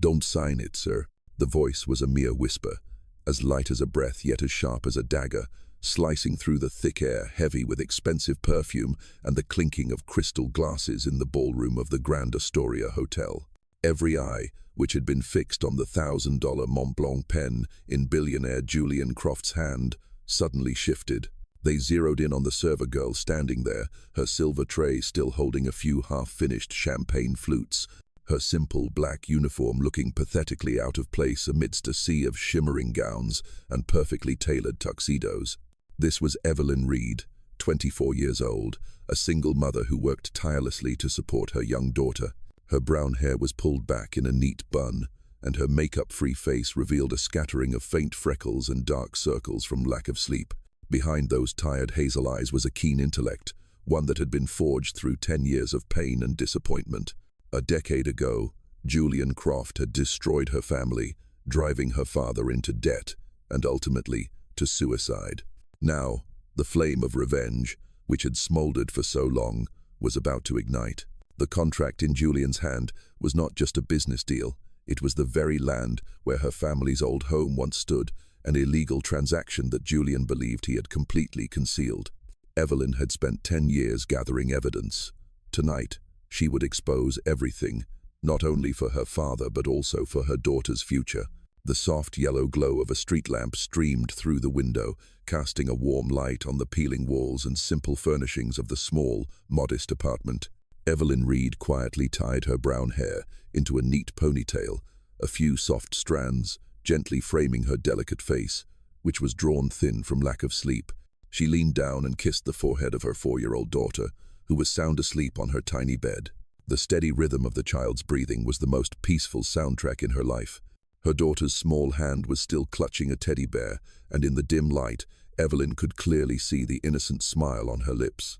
"Don't sign it, sir." The voice was a mere whisper, as light as a breath yet as sharp as a dagger, slicing through the thick air, heavy with expensive perfume and the clinking of crystal glasses in the ballroom of the Grand Astoria Hotel. Every eye, which had been fixed on the $1,000 Mont Blanc pen in billionaire Julian Croft's hand, suddenly shifted. They zeroed in on the server girl standing there, her silver tray still holding a few half-finished champagne flutes, her simple black uniform looking pathetically out of place amidst a sea of shimmering gowns and perfectly tailored tuxedos. This was Evelyn Reed, 24 years old, a single mother who worked tirelessly to support her young daughter. Her brown hair was pulled back in a neat bun, and her makeup-free face revealed a scattering of faint freckles and dark circles from lack of sleep. Behind those tired hazel eyes was a keen intellect, one that had been forged through 10 years of pain and disappointment. A decade ago, Julian Croft had destroyed her family, driving her father into debt and ultimately to suicide. Now, the flame of revenge, which had smoldered for so long, was about to ignite. The contract in Julian's hand was not just a business deal, it was the very land where her family's old home once stood, an illegal transaction that Julian believed he had completely concealed. Evelyn had spent 10 years gathering evidence. Tonight, she would expose everything, not only for her father but also for her daughter's future. The soft yellow glow of a street lamp streamed through the window, casting a warm light on the peeling walls and simple furnishings of the small, modest apartment. Evelyn Reed quietly tied her brown hair into a neat ponytail, a few soft strands gently framing her delicate face, which was drawn thin from lack of sleep. She leaned down and kissed the forehead of her 4-year-old daughter, who was sound asleep on her tiny bed. The steady rhythm of the child's breathing was the most peaceful soundtrack in her life. Her daughter's small hand was still clutching a teddy bear, and in the dim light, Evelyn could clearly see the innocent smile on her lips.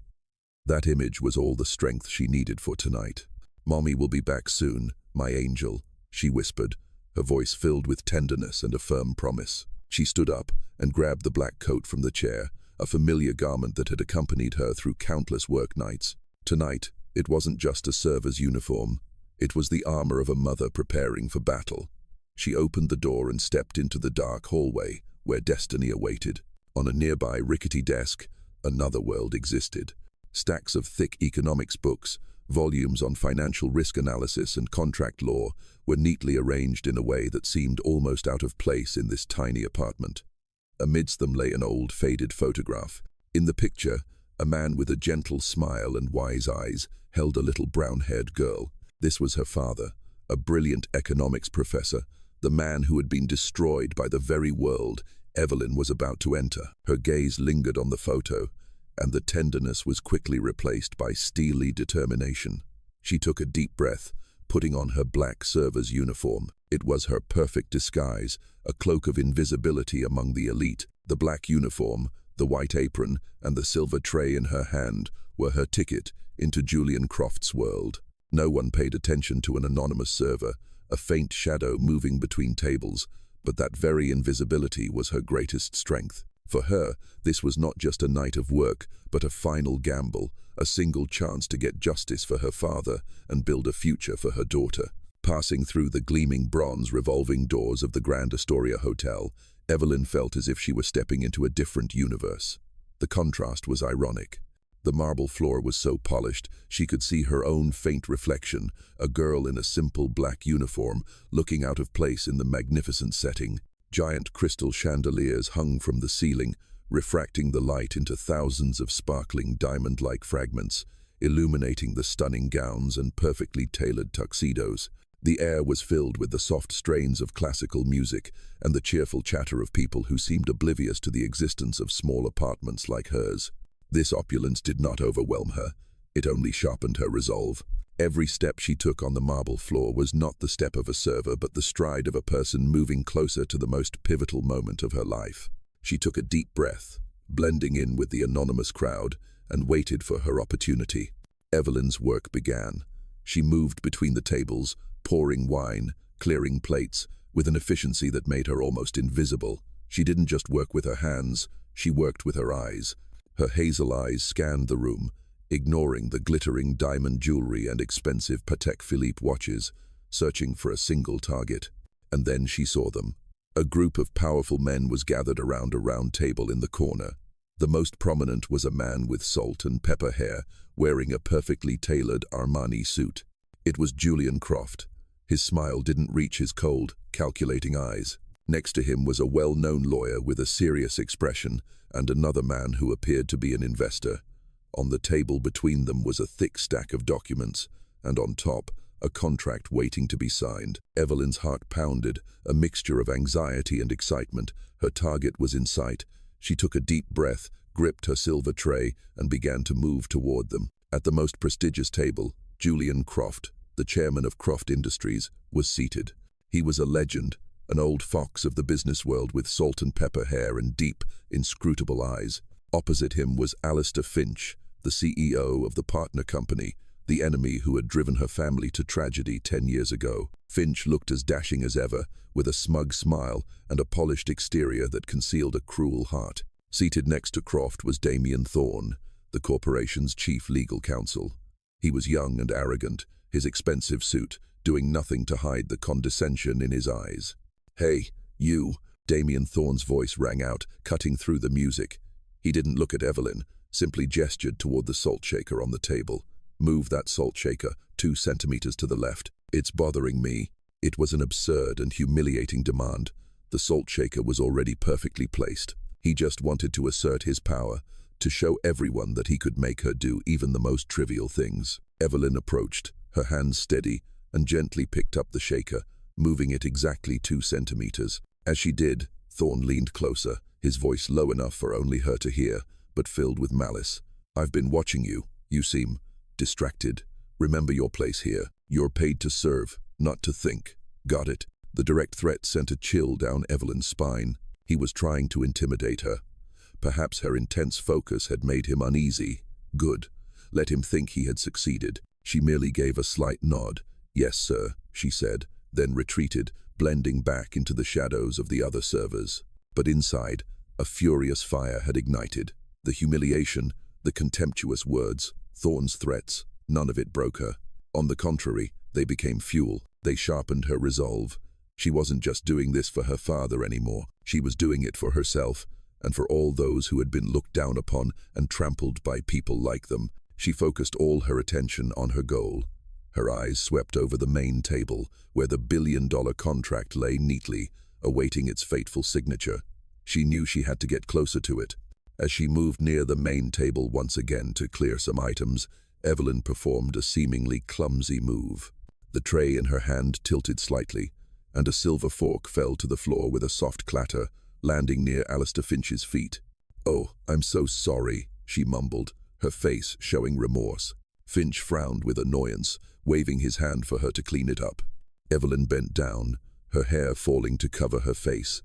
That image was all the strength she needed for tonight. "Mommy will be back soon, my angel," she whispered, her voice filled with tenderness and a firm promise. She stood up and grabbed the black coat from the chair, a familiar garment that had accompanied her through countless work nights. Tonight, it wasn't just a server's uniform. It was the armor of a mother preparing for battle. She opened the door and stepped into the dark hallway where destiny awaited. On a nearby rickety desk, another world existed. Stacks of thick economics books, volumes on financial risk analysis and contract law were neatly arranged in a way that seemed almost out of place in this tiny apartment. Amidst them lay an old, faded photograph. In the picture, a man with a gentle smile and wise eyes held a little brown-haired girl. This was her father, a brilliant economics professor, the man who had been destroyed by the very world Evelyn was about to enter. Her gaze lingered on the photo, and the tenderness was quickly replaced by steely determination. She took a deep breath, putting on her black server's uniform. It was her perfect disguise, a cloak of invisibility among the elite. The black uniform, the white apron, and the silver tray in her hand were her ticket into Julian Croft's world. No one paid attention to an anonymous server, a faint shadow moving between tables, but that very invisibility was her greatest strength. For her, this was not just a night of work, but a final gamble, a single chance to get justice for her father and build a future for her daughter. Passing through the gleaming bronze revolving doors of the Grand Astoria Hotel, Evelyn felt as if she were stepping into a different universe. The contrast was ironic. The marble floor was so polished she could see her own faint reflection, a girl in a simple black uniform, looking out of place in the magnificent setting. Giant crystal chandeliers hung from the ceiling, refracting the light into thousands of sparkling diamond-like fragments, illuminating the stunning gowns and perfectly tailored tuxedos. The air was filled with the soft strains of classical music and the cheerful chatter of people who seemed oblivious to the existence of small apartments like hers. This opulence did not overwhelm her, it only sharpened her resolve. Every step she took on the marble floor was not the step of a server, but the stride of a person moving closer to the most pivotal moment of her life. She took a deep breath, blending in with the anonymous crowd, and waited for her opportunity. Evelyn's work began. She moved between the tables, pouring wine, clearing plates, with an efficiency that made her almost invisible. She didn't just work with her hands, she worked with her eyes. Her hazel eyes scanned the room, ignoring the glittering diamond jewelry and expensive Patek Philippe watches, searching for a single target. And then she saw them. A group of powerful men was gathered around a round table in the corner. The most prominent was a man with salt and pepper hair, wearing a perfectly tailored Armani suit. It was Julian Croft. His smile didn't reach his cold, calculating eyes. Next to him was a well-known lawyer with a serious expression, and another man who appeared to be an investor. On the table between them was a thick stack of documents, and on top, a contract waiting to be signed. Evelyn's heart pounded, a mixture of anxiety and excitement. Her target was in sight. She took a deep breath, gripped her silver tray, and began to move toward them. At the most prestigious table, Julian Croft, the chairman of Croft Industries, was seated. He was a legend, an old fox of the business world with salt and pepper hair and deep, inscrutable eyes. Opposite him was Alistair Finch, the CEO of the partner company, the enemy who had driven her family to tragedy 10 years ago. Finch looked as dashing as ever, with a smug smile and a polished exterior that concealed a cruel heart. Seated next to Croft was Damien Thorne, the corporation's chief legal counsel. He was young and arrogant, his expensive suit doing nothing to hide the condescension in his eyes. "Hey, you," Damien Thorne's voice rang out, cutting through the music. He didn't look at Evelyn, simply gestured toward the salt shaker on the table. "Move that salt shaker 2 centimeters to the left. It's bothering me." It was an absurd and humiliating demand. The salt shaker was already perfectly placed. He just wanted to assert his power, to show everyone that he could make her do even the most trivial things. Evelyn approached, her hands steady, and gently picked up the shaker, moving it exactly 2 centimeters. As she did, Thorne leaned closer, his voice low enough for only her to hear, but filled with malice. "I've been watching you. You seem distracted. Remember your place here. You're paid to serve, not to think. Got it?" The direct threat sent a chill down Evelyn's spine. He was trying to intimidate her. Perhaps her intense focus had made him uneasy. Good. Let him think he had succeeded. She merely gave a slight nod. "Yes, sir," she said, then retreated, blending back into the shadows of the other servers. But inside, a furious fire had ignited. The humiliation, the contemptuous words, Thorne's threats, none of it broke her. On the contrary, they became fuel. They sharpened her resolve. She wasn't just doing this for her father anymore. She was doing it for herself, and for all those who had been looked down upon and trampled by people like them. She focused all her attention on her goal. Her eyes swept over the main table, where the billion-dollar contract lay neatly, awaiting its fateful signature. She knew she had to get closer to it. As she moved near the main table once again to clear some items, Evelyn performed a seemingly clumsy move. The tray in her hand tilted slightly, and a silver fork fell to the floor with a soft clatter, landing near Alistair Finch's feet. "Oh, I'm so sorry," she mumbled, her face showing remorse. Finch frowned with annoyance, waving his hand for her to clean it up. Evelyn bent down, her hair falling to cover her face.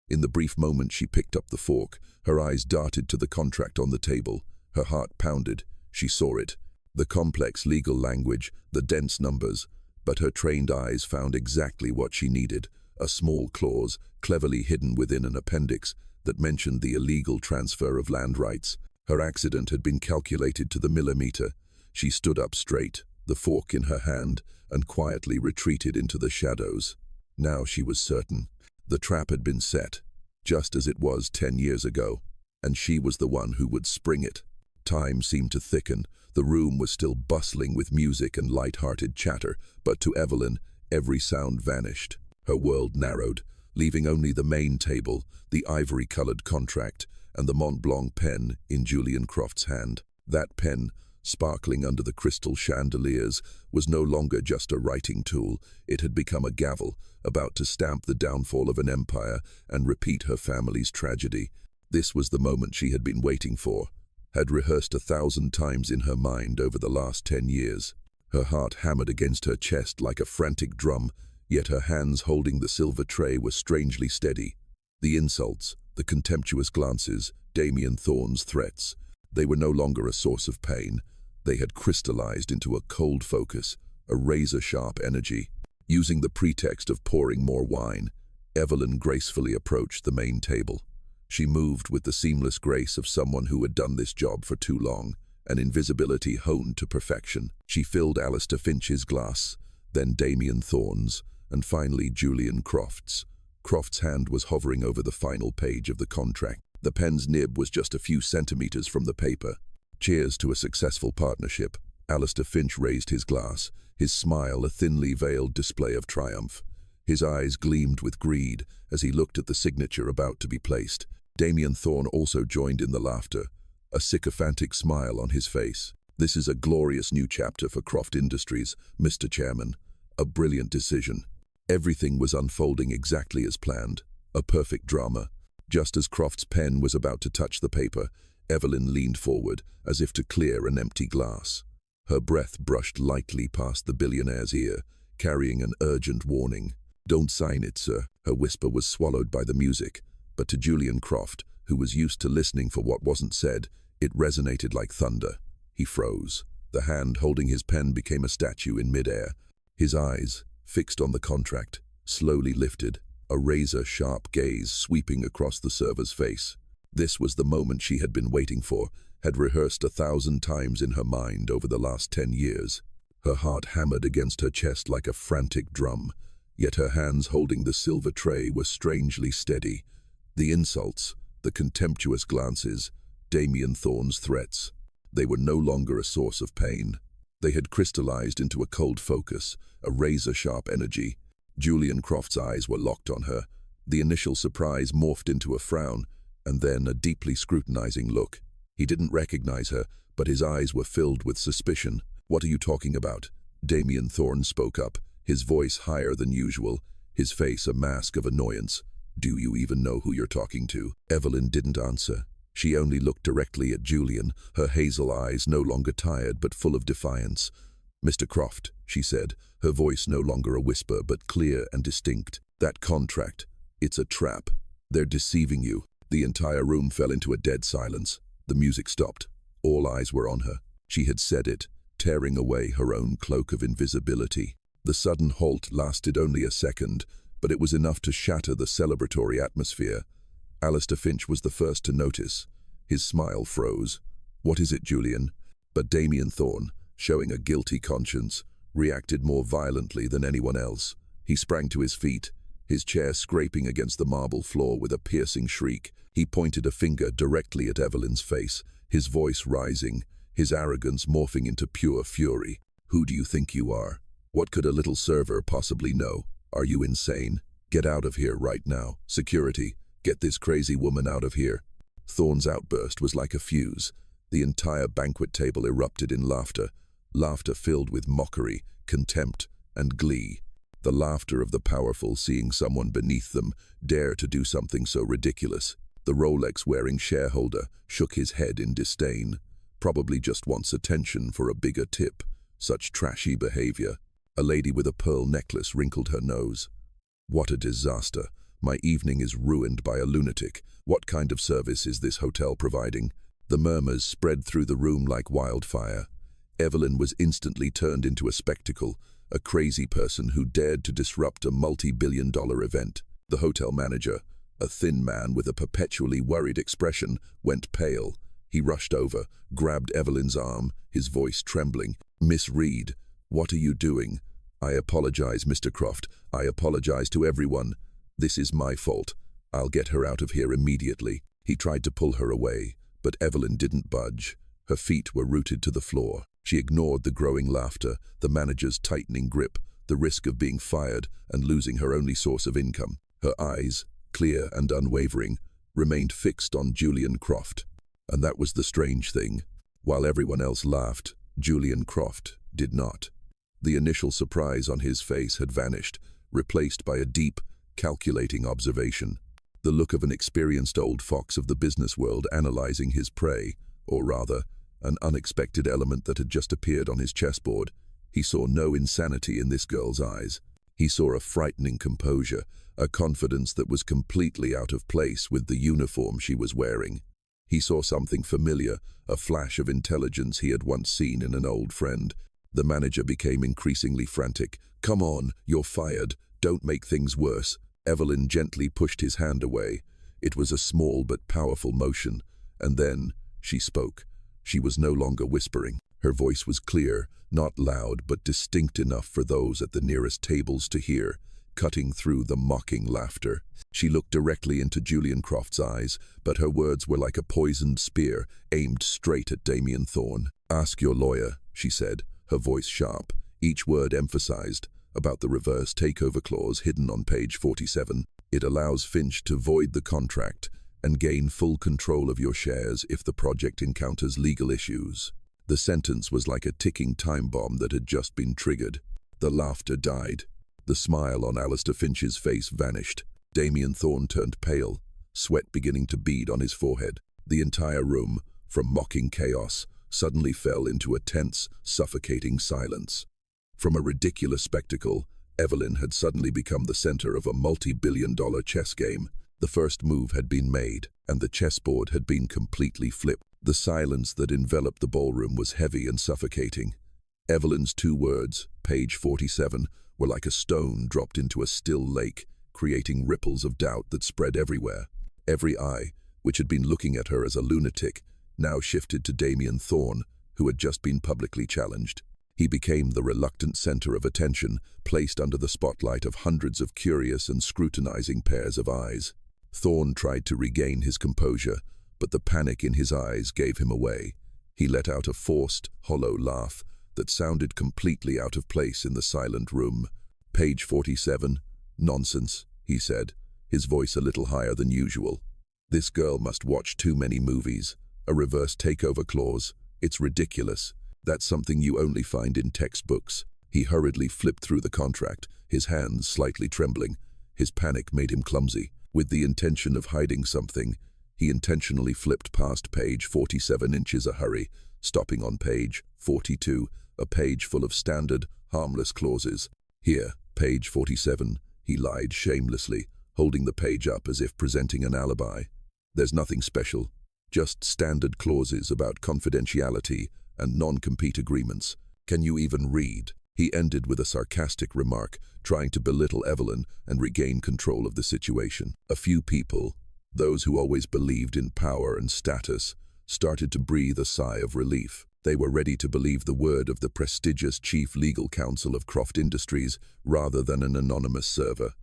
In the brief moment she picked up the fork, her eyes darted to the contract on the table. Her heart pounded. She saw it. The complex legal language, the dense numbers. But her trained eyes found exactly what she needed, a small clause, cleverly hidden within an appendix, that mentioned the illegal transfer of land rights. Her accident had been calculated to the millimeter. She stood up straight, the fork in her hand, and quietly retreated into the shadows. Now she was certain. The trap had been set, just as it was 10 years ago, and she was the one who would spring it. Time seemed to thicken. The room was still bustling with music and light-hearted chatter, but to Evelyn, every sound vanished. Her world narrowed, leaving only the main table, the ivory-colored contract, and the Mont Blanc pen in Julian Croft's hand. That pen, sparkling under the crystal chandeliers, was no longer just a writing tool. It had become a gavel, about to stamp the downfall of an empire and repeat her family's tragedy. This was the moment she had been waiting for, had rehearsed 1,000 times in her mind over the last 10 years. Her heart hammered against her chest like a frantic drum, yet her hands holding the silver tray were strangely steady. The insults, the contemptuous glances, Damien Thorne's threats, they were no longer a source of pain. They had crystallized into a cold focus, a razor-sharp energy. Using the pretext of pouring more wine, Evelyn gracefully approached the main table. She moved with the seamless grace of someone who had done this job for too long, an invisibility honed to perfection. She filled Alistair Finch's glass, then Damien Thorne's, and finally Julian Croft's. Croft's hand was hovering over the final page of the contract. The pen's nib was just a few centimeters from the paper. Cheers to a successful partnership. Alistair Finch raised his glass, his smile a thinly veiled display of triumph. His eyes gleamed with greed as he looked at the signature about to be placed. Damien Thorne also joined in the laughter, a sycophantic smile on his face. "This is a glorious new chapter for Croft Industries, Mr. Chairman. A brilliant decision." Everything was unfolding exactly as planned, a perfect drama. Just as Croft's pen was about to touch the paper, Evelyn leaned forward as if to clear an empty glass. Her breath brushed lightly past the billionaire's ear, carrying an urgent warning. "Don't sign it, sir." Her whisper was swallowed by the music, but to Julian Croft, who was used to listening for what wasn't said, it resonated like thunder. He froze. The hand holding his pen became a statue in midair. His eyes, fixed on the contract, slowly lifted, a razor-sharp gaze sweeping across the server's face. This was the moment she had been waiting for, had rehearsed 1,000 times in her mind over the last 10 years. Her heart hammered against her chest like a frantic drum, yet her hands holding the silver tray were strangely steady. The insults, the contemptuous glances, Damien Thorne's threats, they were no longer a source of pain. They had crystallized into a cold focus, a razor-sharp energy. Julian Croft's eyes were locked on her. The initial surprise morphed into a frown, and then a deeply scrutinizing look. He didn't recognize her, but his eyes were filled with suspicion. "What are you talking about?" Damien Thorne spoke up, his voice higher than usual, his face a mask of annoyance. "Do you even know who you're talking to?" Evelyn didn't answer. She only looked directly at Julian, her hazel eyes no longer tired but full of defiance. "Mr. Croft," she said, her voice no longer a whisper but clear and distinct. "That contract, it's a trap. They're deceiving you." The entire room fell into a dead silence. The music stopped. All eyes were on her. She had said it, tearing away her own cloak of invisibility. The sudden halt lasted only a second, but it was enough to shatter the celebratory atmosphere. Alistair Finch was the first to notice. His smile froze. "What is it, Julian?" But Damien Thorne, showing a guilty conscience, reacted more violently than anyone else. He sprang to his feet, his chair scraping against the marble floor with a piercing shriek. He pointed a finger directly at Evelyn's face, his voice rising, his arrogance morphing into pure fury. "Who do you think you are? What could a little server possibly know? Are you insane? Get out of here right now. Security, get this crazy woman out of here." Thorne's outburst was like a fuse. The entire banquet table erupted in laughter, laughter filled with mockery, contempt, and glee. The laughter of the powerful seeing someone beneath them dare to do something so ridiculous. The Rolex-wearing shareholder shook his head in disdain. Probably just wants attention for a bigger tip. Such trashy behavior. A lady with a pearl necklace wrinkled her nose. "What a disaster. My evening is ruined by a lunatic. What kind of service is this hotel providing?" The murmurs spread through the room like wildfire. Evelyn was instantly turned into a spectacle, a crazy person who dared to disrupt a multi-billion-dollar event. The hotel manager, a thin man with a perpetually worried expression, went pale. He rushed over, grabbed Evelyn's arm, his voice trembling. "Miss Reed, what are you doing?" "I apologize, Mr. Croft. I apologize to everyone. This is my fault. I'll get her out of here immediately." He tried to pull her away, but Evelyn didn't budge. Her feet were rooted to the floor. She ignored the growing laughter, the manager's tightening grip, the risk of being fired and losing her only source of income. Her eyes, clear and unwavering, remained fixed on Julian Croft. And that was the strange thing. While everyone else laughed, Julian Croft did not. The initial surprise on his face had vanished, replaced by a deep, calculating observation. The look of an experienced old fox of the business world analyzing his prey, or rather, an unexpected element that had just appeared on his chessboard. He saw no insanity in this girl's eyes. He saw a frightening composure, a confidence that was completely out of place with the uniform she was wearing. He saw something familiar, a flash of intelligence he had once seen in an old friend. The manager became increasingly frantic. "Come on, you're fired. Don't make things worse." Evelyn gently pushed his hand away. It was a small but powerful motion, and then she spoke. She was no longer whispering. Her voice was clear, not loud but distinct enough for those at the nearest tables to hear, cutting through the mocking laughter. She looked directly into Julian Croft's eyes, but her words were like a poisoned spear aimed straight at Damien Thorne. "Ask your lawyer," she said, her voice sharp, each word emphasized, about the reverse takeover clause hidden on page 47. It allows Finch to void the contract and gain full control of your shares if the project encounters legal issues. The sentence was like a ticking time bomb that had just been triggered. The laughter died. The smile on Alistair Finch's face vanished. Damien Thorne turned pale, sweat beginning to bead on his forehead. The entire room, from mocking chaos, suddenly fell into a tense, suffocating silence. From a ridiculous spectacle, Evelyn had suddenly become the center of a multi-billion-dollar chess game. The first move had been made, and the chessboard had been completely flipped. The silence that enveloped the ballroom was heavy and suffocating. Evelyn's two words, page 47, were like a stone dropped into a still lake, creating ripples of doubt that spread everywhere. Every eye, which had been looking at her as a lunatic, now shifted to Damien Thorne, who had just been publicly challenged. He became the reluctant center of attention, placed under the spotlight of hundreds of curious and scrutinizing pairs of eyes. Thorne tried to regain his composure, but the panic in his eyes gave him away. He let out a forced, hollow laugh that sounded completely out of place in the silent room. "Page 47, nonsense," he said, his voice a little higher than usual. "This girl must watch too many movies. A reverse takeover clause. It's ridiculous. That's something you only find in textbooks." He hurriedly flipped through the contract, his hands slightly trembling. His panic made him clumsy. With the intention of hiding something, he intentionally flipped past page 47 inches a hurry, stopping on page 42, a page full of standard, harmless clauses. "Here, page 47, he lied shamelessly, holding the page up as if presenting an alibi. "There's nothing special, just standard clauses about confidentiality and non-compete agreements. Can you even read?" He ended with a sarcastic remark, trying to belittle Evelyn and regain control of the situation. A few people, those who always believed in power and status, started to breathe a sigh of relief. They were ready to believe the word of the prestigious chief legal counsel of Croft Industries rather than an anonymous server.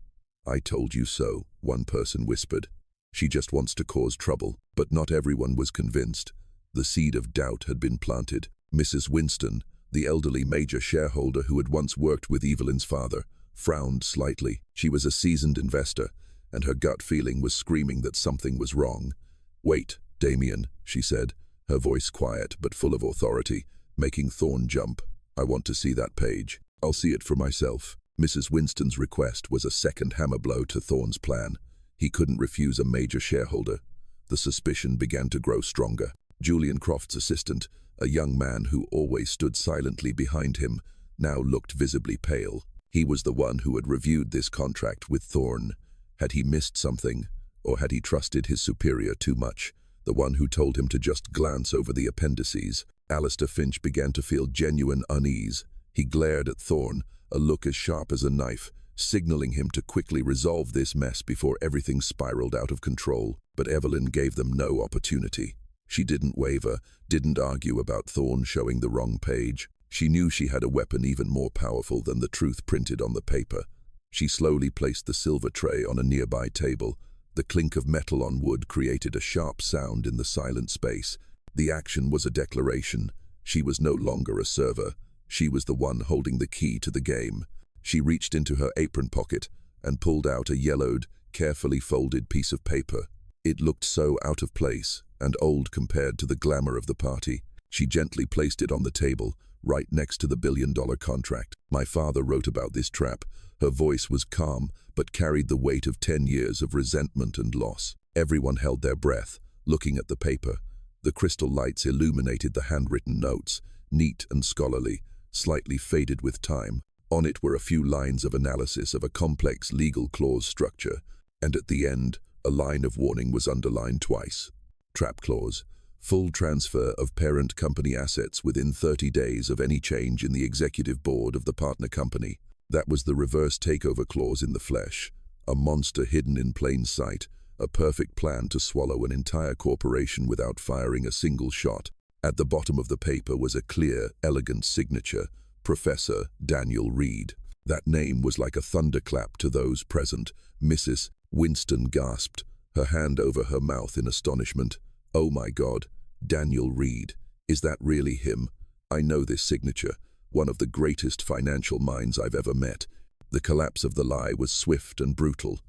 "I told you so," one person whispered. "She just wants to cause trouble." But not everyone was convinced. The seed of doubt had been planted. Mrs. Winston, the elderly major shareholder who had once worked with Evelyn's father, frowned slightly. She was a seasoned investor, and her gut feeling was screaming that something was wrong. "Wait, Damien," she said, her voice quiet but full of authority, making Thorne jump. "I want to see that page. I'll see it for myself." Mrs. Winston's request was a second hammer blow to Thorne's plan. He couldn't refuse a major shareholder. The suspicion began to grow stronger. Julian Croft's assistant, a young man who always stood silently behind him, now looked visibly pale. He was the one who had reviewed this contract with Thorne. Had he missed something, or had he trusted his superior too much, the one who told him to just glance over the appendices? Alistair Finch began to feel genuine unease. He glared at Thorne, a look as sharp as a knife, signaling him to quickly resolve this mess before everything spiraled out of control. But Evelyn gave them no opportunity. She didn't waver, didn't argue about Thorne showing the wrong page. She knew she had a weapon even more powerful than the truth printed on the paper. She slowly placed the silver tray on a nearby table. The clink of metal on wood created a sharp sound in the silent space. The action was a declaration. She was no longer a server. She was the one holding the key to the game. She reached into her apron pocket and pulled out a yellowed, carefully folded piece of paper. It looked so out of place and old compared to the glamour of the party. She gently placed it on the table, right next to the billion-dollar contract. "My father wrote about this trap." Her voice was calm, but carried the weight of 10 years of resentment and loss. Everyone held their breath, looking at the paper. The crystal lights illuminated the handwritten notes, neat and scholarly, slightly faded with time. On it were a few lines of analysis of a complex legal clause structure, and at the end, a line of warning was underlined twice. Trap clause: full transfer of parent company assets within 30 days of any change in the executive board of the partner company. That was the reverse takeover clause in the flesh, a monster hidden in plain sight, a perfect plan to swallow an entire corporation without firing a single shot. At the bottom of the paper was a clear, elegant signature, Professor Daniel Reed. That name was like a thunderclap to those present. Mrs. Winston gasped, her hand over her mouth in astonishment. "Oh my God, Daniel Reed. Is that really him? I know this signature, one of the greatest financial minds I've ever met." The collapse of the lie was swift and brutal.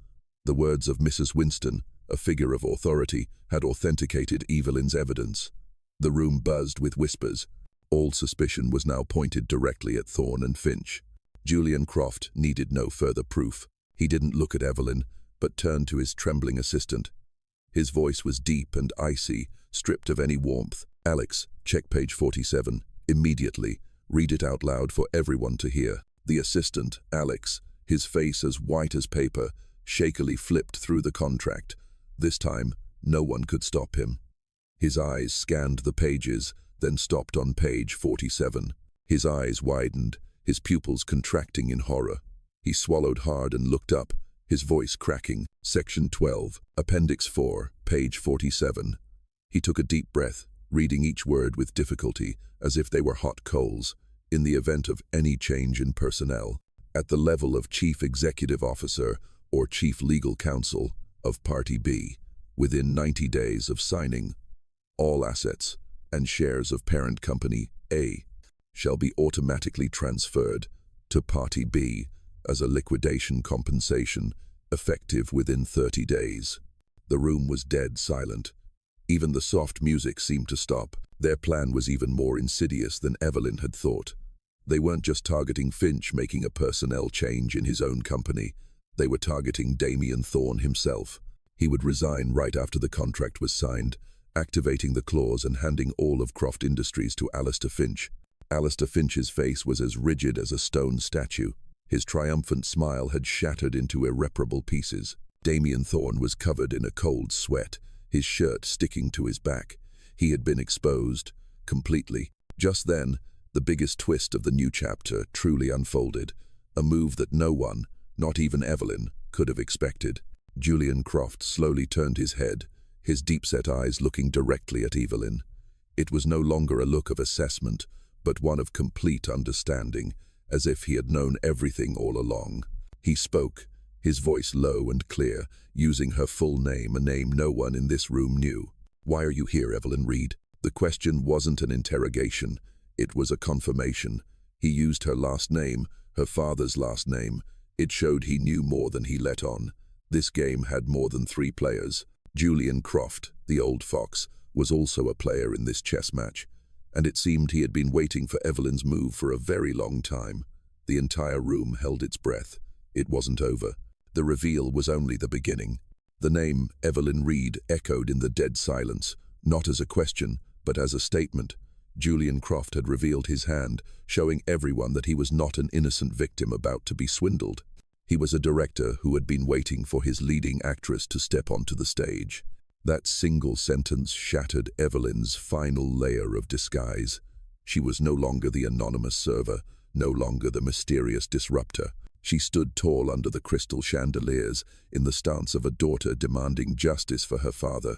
The words of Mrs. Winston, a figure of authority, had authenticated Evelyn's evidence. The room buzzed with whispers. All suspicion was now pointed directly at Thorne and Finch. Julian Croft needed no further proof. He didn't look at Evelyn, but turned to his trembling assistant. His voice was deep and icy, stripped of any warmth. "Alex, check page 47. Immediately. Read it out loud for everyone to hear." The assistant, Alex, his face as white as paper, shakily flipped through the contract. This time, no one could stop him. His eyes scanned the pages, then stopped on page 47. His eyes widened, his pupils contracting in horror. He swallowed hard and looked up, his voice cracking. "Section 12, Appendix 4, page 47. He took a deep breath, reading each word with difficulty, as if they were hot coals. "In the event of any change in personnel, at the level of Chief Executive Officer or Chief Legal Counsel of Party B, within 90 days of signing, all assets and shares of parent company A shall be automatically transferred to Party B as a liquidation compensation, effective within 30 days. The room was dead silent. Even the soft music seemed to stop. Their plan was even more insidious than Evelyn had thought. They weren't just targeting Finch making a personnel change in his own company. They were targeting Damien Thorne himself. He would resign right after the contract was signed, activating the clause and handing all of Croft Industries to Alistair Finch. Alistair Finch's face was as rigid as a stone statue. His triumphant smile had shattered into irreparable pieces. Damien Thorne was covered in a cold sweat, his shirt sticking to his back. He had been exposed, completely. Just then, the biggest twist of the new chapter truly unfolded, a move that no one, not even Evelyn, could have expected. Julian Croft slowly turned his head, his deep-set eyes looking directly at Evelyn. It was no longer a look of assessment, but one of complete understanding, as if he had known everything all along. He spoke, his voice low and clear, using her full name, a name no one in this room knew. "Why are you here, Evelyn Reed?" The question wasn't an interrogation. It was a confirmation. He used her last name, her father's last name. It showed he knew more than he let on. This game had more than 3 players. Julian Croft, the old fox, was also a player in this chess match, and it seemed he had been waiting for Evelyn's move for a very long time. The entire room held its breath. It wasn't over. The reveal was only the beginning. The name Evelyn Reed echoed in the dead silence, not as a question, but as a statement. Julian Croft had revealed his hand, showing everyone that he was not an innocent victim about to be swindled. He was a director who had been waiting for his leading actress to step onto the stage. That single sentence shattered Evelyn's final layer of disguise. She was no longer the anonymous server, no longer the mysterious disruptor. She stood tall under the crystal chandeliers, in the stance of a daughter demanding justice for her father.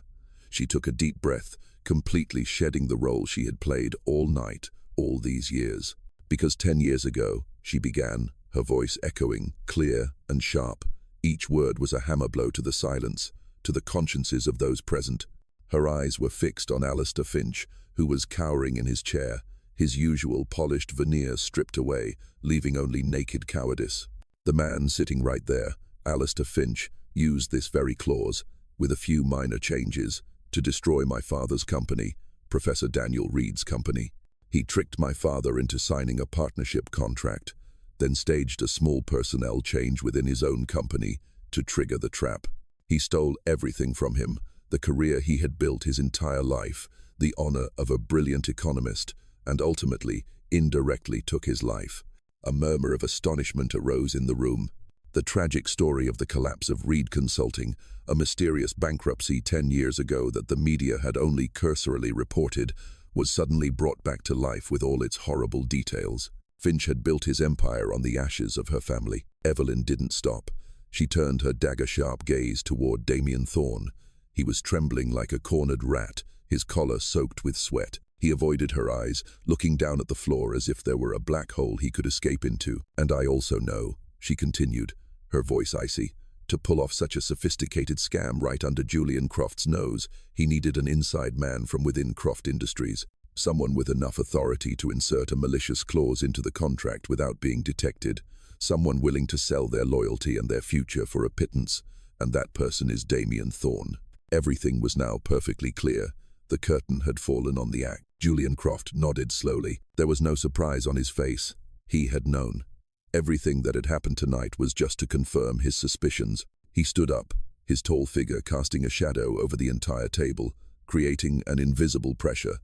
She took a deep breath, completely shedding the role she had played all night, all these years. Because 10 years ago, she began, her voice echoing, clear and sharp. Each word was a hammer blow to the silence, to the consciences of those present. Her eyes were fixed on Alistair Finch, who was cowering in his chair, his usual polished veneer stripped away, leaving only naked cowardice. The man sitting right there, Alistair Finch, used this very clause, with a few minor changes, to destroy my father's company, Professor Daniel Reed's company. He tricked my father into signing a partnership contract, then staged a small personnel change within his own company to trigger the trap. He stole everything from him, the career he had built his entire life, the honor of a brilliant economist, and ultimately, indirectly took his life. A murmur of astonishment arose in the room. The tragic story of the collapse of Reed Consulting, a mysterious bankruptcy 10 years ago that the media had only cursorily reported, was suddenly brought back to life with all its horrible details. Finch had built his empire on the ashes of her family. Evelyn didn't stop. She turned her dagger-sharp gaze toward Damien Thorne. He was trembling like a cornered rat, his collar soaked with sweat. He avoided her eyes, looking down at the floor as if there were a black hole he could escape into. "And I also know," she continued, her voice icy, "to pull off such a sophisticated scam right under Julian Croft's nose, he needed an inside man from within Croft Industries. Someone with enough authority to insert a malicious clause into the contract without being detected. Someone willing to sell their loyalty and their future for a pittance. And that person is Damien Thorne." Everything was now perfectly clear. The curtain had fallen on the act. Julian Croft nodded slowly. There was no surprise on his face. He had known. Everything that had happened tonight was just to confirm his suspicions. He stood up, his tall figure casting a shadow over the entire table, creating an invisible pressure.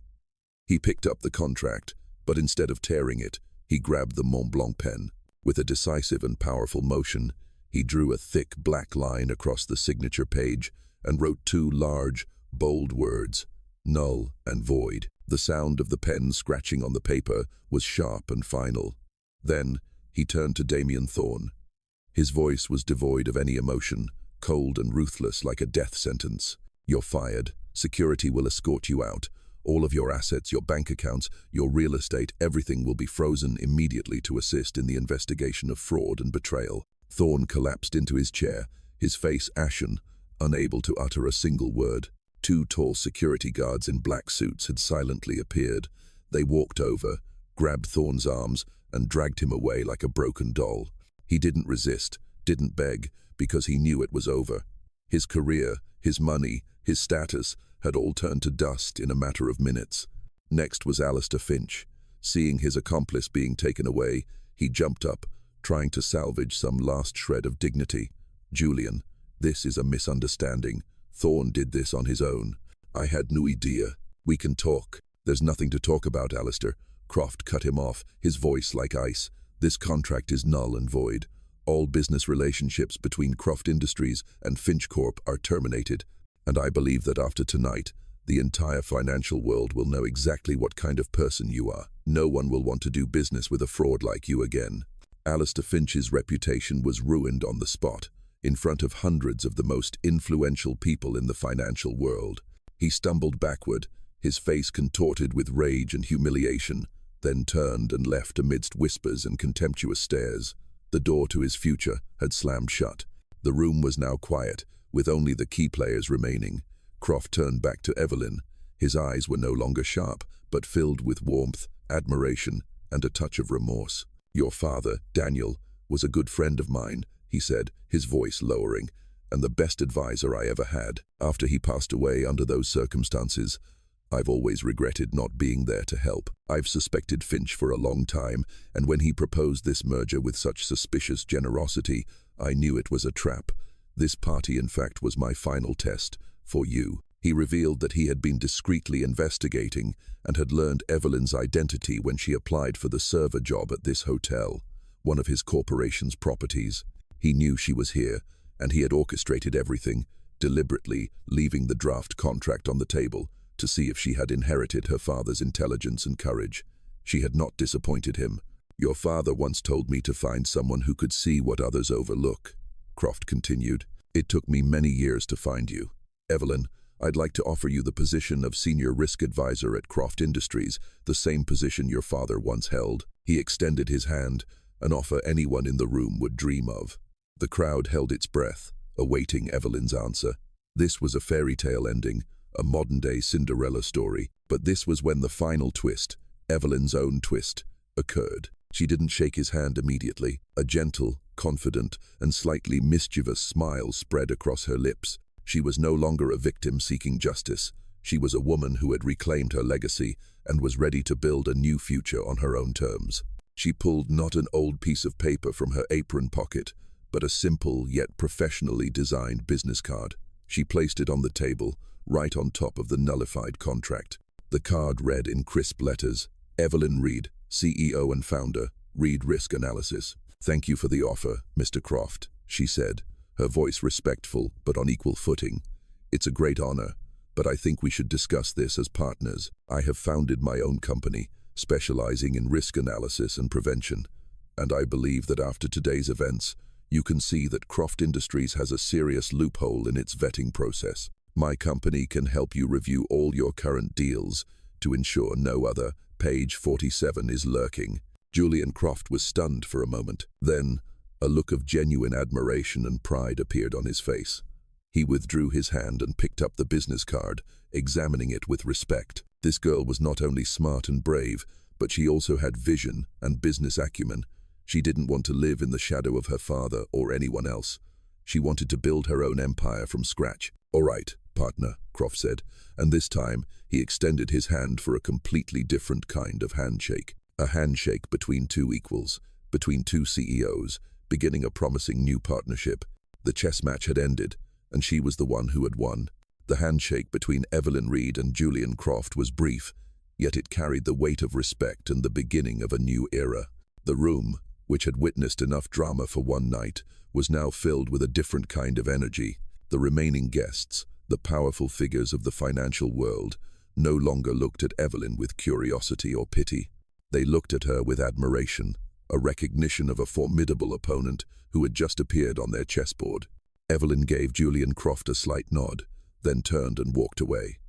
He picked up the contract, but instead of tearing it, he grabbed the Mont Blanc pen. With a decisive and powerful motion, he drew a thick black line across the signature page and wrote two large, bold words, "Null and void." The sound of the pen scratching on the paper was sharp and final. Then, he turned to Damien Thorne. His voice was devoid of any emotion, cold and ruthless like a death sentence. "You're fired. Security will escort you out. All of your assets, your bank accounts, your real estate, everything will be frozen immediately to assist in the investigation of fraud and betrayal." Thorne collapsed into his chair, his face ashen, unable to utter a single word. Two tall security guards in black suits had silently appeared. They walked over, grabbed Thorne's arms, and dragged him away like a broken doll. He didn't resist, didn't beg, because he knew it was over. His career, his money, his status had all turned to dust in a matter of minutes. Next was Alistair Finch. Seeing his accomplice being taken away, he jumped up, trying to salvage some last shred of dignity. "Julian, this is a misunderstanding. Thorne did this on his own. I had no idea. We can talk." "There's nothing to talk about, Alistair." Croft cut him off, his voice like ice. "This contract is null and void. All business relationships between Croft Industries and Finch Corp are terminated. And I believe that after tonight, the entire financial world will know exactly what kind of person you are. No one will want to do business with a fraud like you again." Alistair Finch's reputation was ruined on the spot, in front of hundreds of the most influential people in the financial world. He stumbled backward, his face contorted with rage and humiliation, then turned and left amidst whispers and contemptuous stares. The door to his future had slammed shut. The room was now quiet, with only the key players remaining. Croft turned back to Evelyn. His eyes were no longer sharp, but filled with warmth, admiration, and a touch of remorse. "Your father, Daniel, was a good friend of mine," he said, his voice lowering, "and the best advisor I ever had. After he passed away under those circumstances, I've always regretted not being there to help. I've suspected Finch for a long time, and when he proposed this merger with such suspicious generosity, I knew it was a trap. This party, in fact, was my final test, for you." He revealed that he had been discreetly investigating and had learned Evelyn's identity when she applied for the server job at this hotel, one of his corporation's properties. He knew she was here, and he had orchestrated everything, deliberately leaving the draft contract on the table to see if she had inherited her father's intelligence and courage. She had not disappointed him. "Your father once told me to find someone who could see what others overlook," Croft continued. "It took me many years to find you. Evelyn, I'd like to offer you the position of Senior Risk Advisor at Croft Industries, the same position your father once held." He extended his hand, an offer anyone in the room would dream of. The crowd held its breath, awaiting Evelyn's answer. This was a fairy tale ending, a modern-day Cinderella story, but this was when the final twist, Evelyn's own twist, occurred. She didn't shake his hand immediately. A gentle, confident, and slightly mischievous smile spread across her lips. She was no longer a victim seeking justice. She was a woman who had reclaimed her legacy and was ready to build a new future on her own terms. She pulled not an old piece of paper from her apron pocket, but a simple yet professionally designed business card. She placed it on the table, right on top of the nullified contract. The card read in crisp letters, "Evelyn Reed, CEO and founder, Reed Risk Analysis." "Thank you for the offer, Mr. Croft," she said, her voice respectful but on equal footing. "It's a great honor, but I think we should discuss this as partners. I have founded my own company, specializing in risk analysis and prevention, and I believe that after today's events, you can see that Croft Industries has a serious loophole in its vetting process. My company can help you review all your current deals, to ensure no other. Page 47 is lurking. Julian Croft was stunned for a moment. Then, a look of genuine admiration and pride appeared on his face. He withdrew his hand and picked up the business card, examining it with respect. This girl was not only smart and brave, but she also had vision and business acumen. She didn't want to live in the shadow of her father or anyone else. She wanted to build her own empire from scratch. "All right, partner," Croft said, and this time he extended his hand for a completely different kind of handshake. A handshake between two equals, between two CEOs, beginning a promising new partnership. The chess match had ended, and she was the one who had won. The handshake between Evelyn Reed and Julian Croft was brief, yet it carried the weight of respect and the beginning of a new era. The room, which had witnessed enough drama for one night, was now filled with a different kind of energy. The remaining guests, the powerful figures of the financial world, no longer looked at Evelyn with curiosity or pity. They looked at her with admiration, a recognition of a formidable opponent who had just appeared on their chessboard. Evelyn gave Julian Croft a slight nod, then turned and walked away.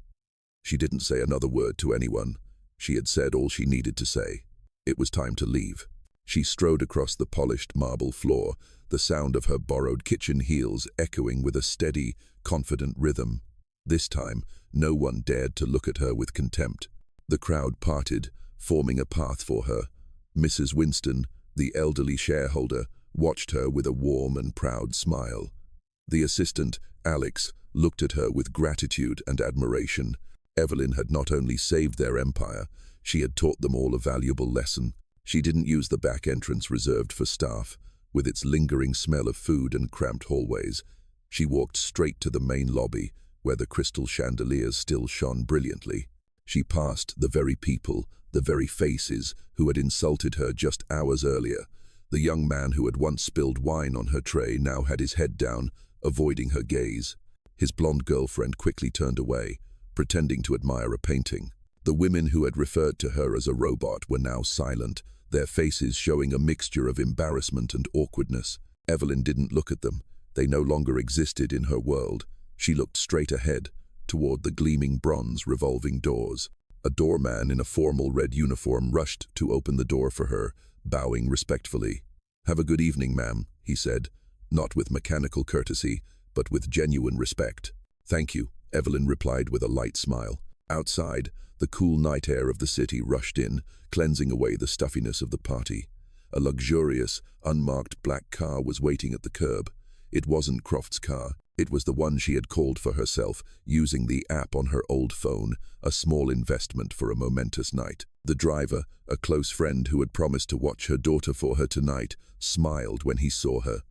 She didn't say another word to anyone. She had said all she needed to say. It was time to leave. She strode across the polished marble floor, the sound of her borrowed kitchen heels echoing with a steady, confident rhythm. This time, no one dared to look at her with contempt. The crowd parted, forming a path for her. Mrs. Winston, the elderly shareholder, watched her with a warm and proud smile. The assistant, Alex, looked at her with gratitude and admiration. Evelyn had not only saved their empire, she had taught them all a valuable lesson. She didn't use the back entrance reserved for staff, with its lingering smell of food and cramped hallways. She walked straight to the main lobby, where the crystal chandeliers still shone brilliantly. She passed the very people, the very faces, who had insulted her just hours earlier. The young man who had once spilled wine on her tray now had his head down, avoiding her gaze. His blonde girlfriend quickly turned away, pretending to admire a painting. The women who had referred to her as a robot were now silent, their faces showing a mixture of embarrassment and awkwardness. Evelyn didn't look at them. They no longer existed in her world. She looked straight ahead, toward the gleaming bronze revolving doors. A doorman in a formal red uniform rushed to open the door for her, bowing respectfully. "Have a good evening, ma'am," he said, not with mechanical courtesy, but with genuine respect. "Thank you," Evelyn replied with a light smile. Outside, the cool night air of the city rushed in, cleansing away the stuffiness of the party. A luxurious, unmarked black car was waiting at the curb. It wasn't Croft's car. It was the one she had called for herself, using the app on her old phone, a small investment for a momentous night. The driver, a close friend who had promised to watch her daughter for her tonight, smiled when he saw her.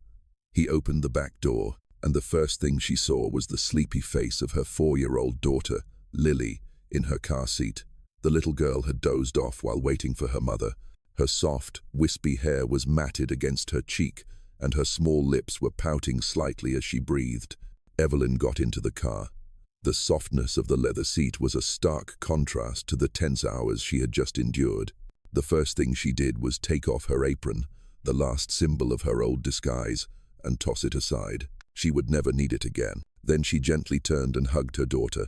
He opened the back door, and the first thing she saw was the sleepy face of her 4-year-old daughter, Lily, in her car seat. The little girl had dozed off while waiting for her mother. Her soft, wispy hair was matted against her cheek, and her small lips were pouting slightly as she breathed. Evelyn got into the car. The softness of the leather seat was a stark contrast to the tense hours she had just endured. The first thing she did was take off her apron, the last symbol of her old disguise, and toss it aside. She would never need it again. Then she gently turned and hugged her daughter.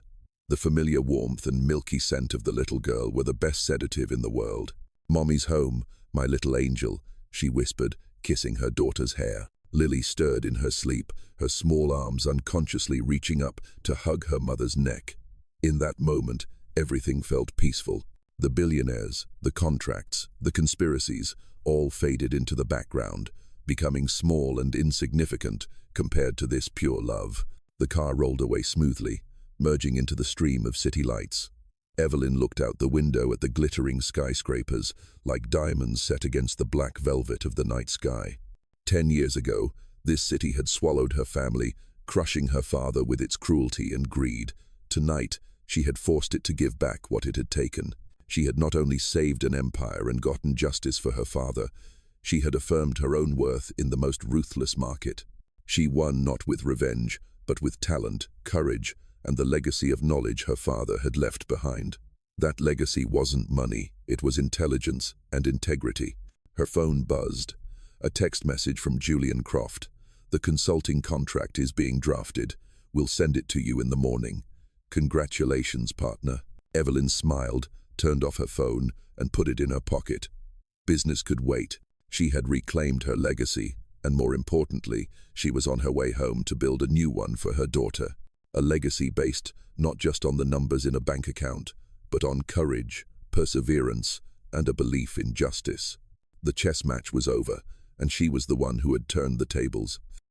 The familiar warmth and milky scent of the little girl were the best sedative in the world. "Mommy's home, my little angel," she whispered, kissing her daughter's hair. Lily stirred in her sleep, her small arms unconsciously reaching up to hug her mother's neck. In that moment, everything felt peaceful. The billionaires, the contracts, the conspiracies, all faded into the background, becoming small and insignificant compared to this pure love. The car rolled away smoothly, merging into the stream of city lights. Evelyn looked out the window at the glittering skyscrapers, like diamonds set against the black velvet of the night sky. 10 years ago, this city had swallowed her family, crushing her father with its cruelty and greed. Tonight, she had forced it to give back what it had taken. She had not only saved an empire and gotten justice for her father, she had affirmed her own worth in the most ruthless market. She won not with revenge, but with talent, courage, and the legacy of knowledge her father had left behind. That legacy wasn't money, it was intelligence and integrity. Her phone buzzed. A text message from Julian Croft. "The consulting contract is being drafted. We'll send it to you in the morning. Congratulations, partner." Evelyn smiled, turned off her phone and put it in her pocket. Business could wait. She had reclaimed her legacy, and more importantly, she was on her way home to build a new one for her daughter. A legacy based not just on the numbers in a bank account, but on courage, perseverance, and a belief in justice. The chess match was over, and she was the one who had turned the tables.